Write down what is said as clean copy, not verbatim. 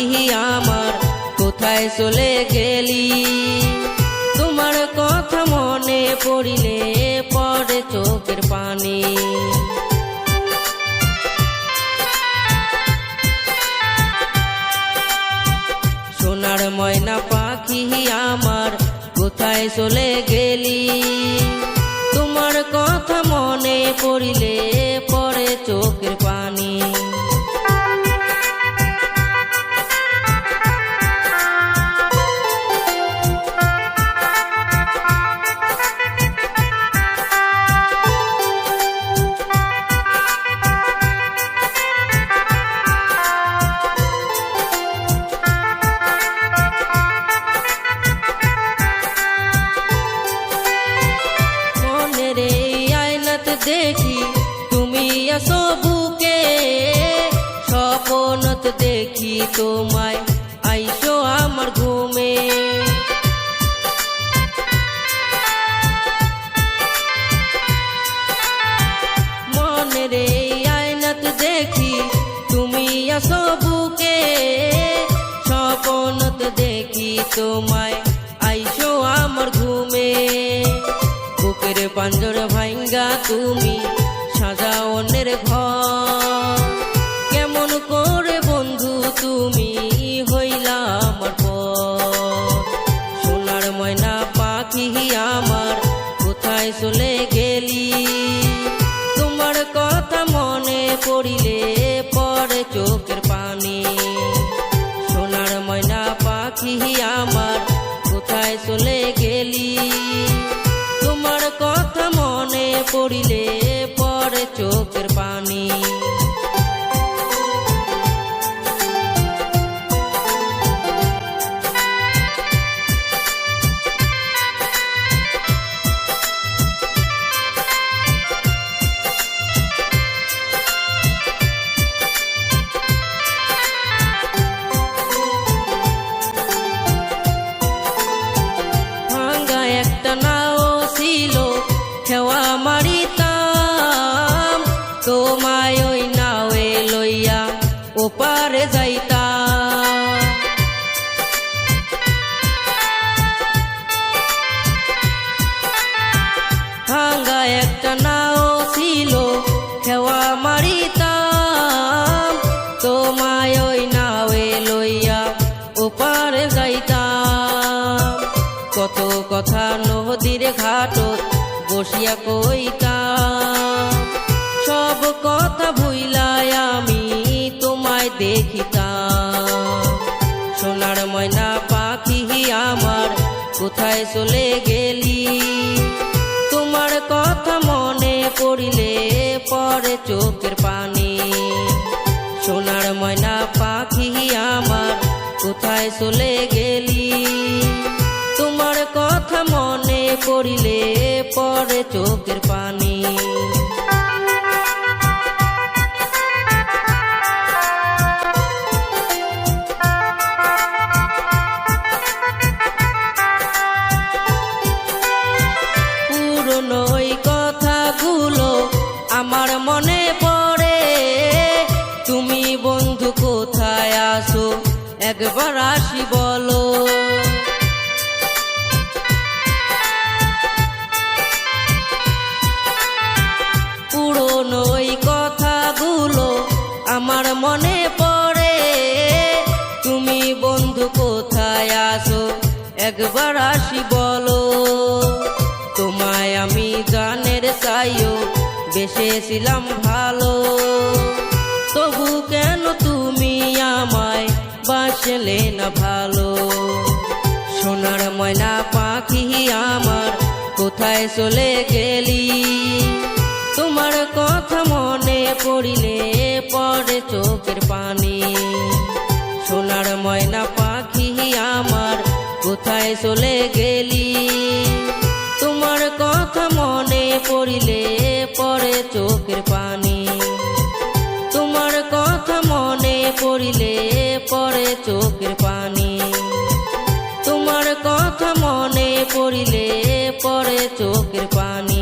পাখি আমার কোথায় চলে গেলি, তোমার কথা মনে পড়িলে পড়ে চোখের পানি। সোনার ময়না পাখি আমার কোথায় চলে গেলি, তোমার কথা মনে পড়িলে পড়ে চোখের পানি। দেখি তুমি আসো বুকে, স্বপ্নত দেখি তোমায় আইসো আমার ঘুমে। মনের আয়নাত দেখি তুমি আসো বুকে, স্বপ্নত দেখি তোমায় আইসো আমার ঘুমে। বুকের পাঞ্জর ভাঙ্গা তুমি সাজাও অন্যের ঘর, কেমন করে বন্ধু তুমি হইলা আমার পর। সোনার ময়না পাখি আমার কোথায় চলে গেলি, তোমার কথা মনে পড়িলে পড়ে চোখের পানি। সোনার ময়না পাখি আমার কোথায় চলে গেলি, তোমার কথা মনে পড়িলে পড়ে চোখের পানি। ভাঙ্গা একটা নাও ছিল খেওয়া মারিতাম, তোমায় ওই নাওয়ে লইয়া ওপারে যাইতাম। ভাঙ্গা একটা নাও ছিল খেওয়া মারিতাম, তোমায় ওই নাওয়ে লইয়া ওপারে যাইতাম। কত কথা নদীর ঘাটত বসিয়া কইতাম, সব কথা ভুইলাই আমি তোমায় দেখিতাম। সোনার ময়না পাখি আমার কোথায় চলে গেলি, তোমার কথা মনে পড়িলে পড়ে চোখের পানি। সোনার ময়না পাখি আমার কোথায় চলে গেলি, তোমার কথা মনে পড়িলে পড়ে চোখের পানি। পুরনো ওই কথাগুলো আমার মনে পড়ে, তুমি বন্ধু কোথায় আসো একবার আসি বলো। পুরনো ওই কথাগুলো আমার মনে পড়ে, তুমি বন্ধু কোথায় আসো একবার আসি বলো। তোমায় আমি জানের চাইও বেসেছিলাম ভালো, তবু কেন তুমি আমায় বাসলে না ভালো। সোনার ময়না পাখি আমার কোথায় চলে গেলি, তোমার কথা মনে পড়িলে পড়ে চোখের পানি। সোনার ময়না পাখি আমার কোথায় চলে গেলি, তোমার কথা মনে পড়িলে পড়ে চোখের পানি। তোমার কথা মনে পড়িলে পড়ে চোখের পানি। তোমার কথা মনে পড়িলে পড়ে চোখের পানি।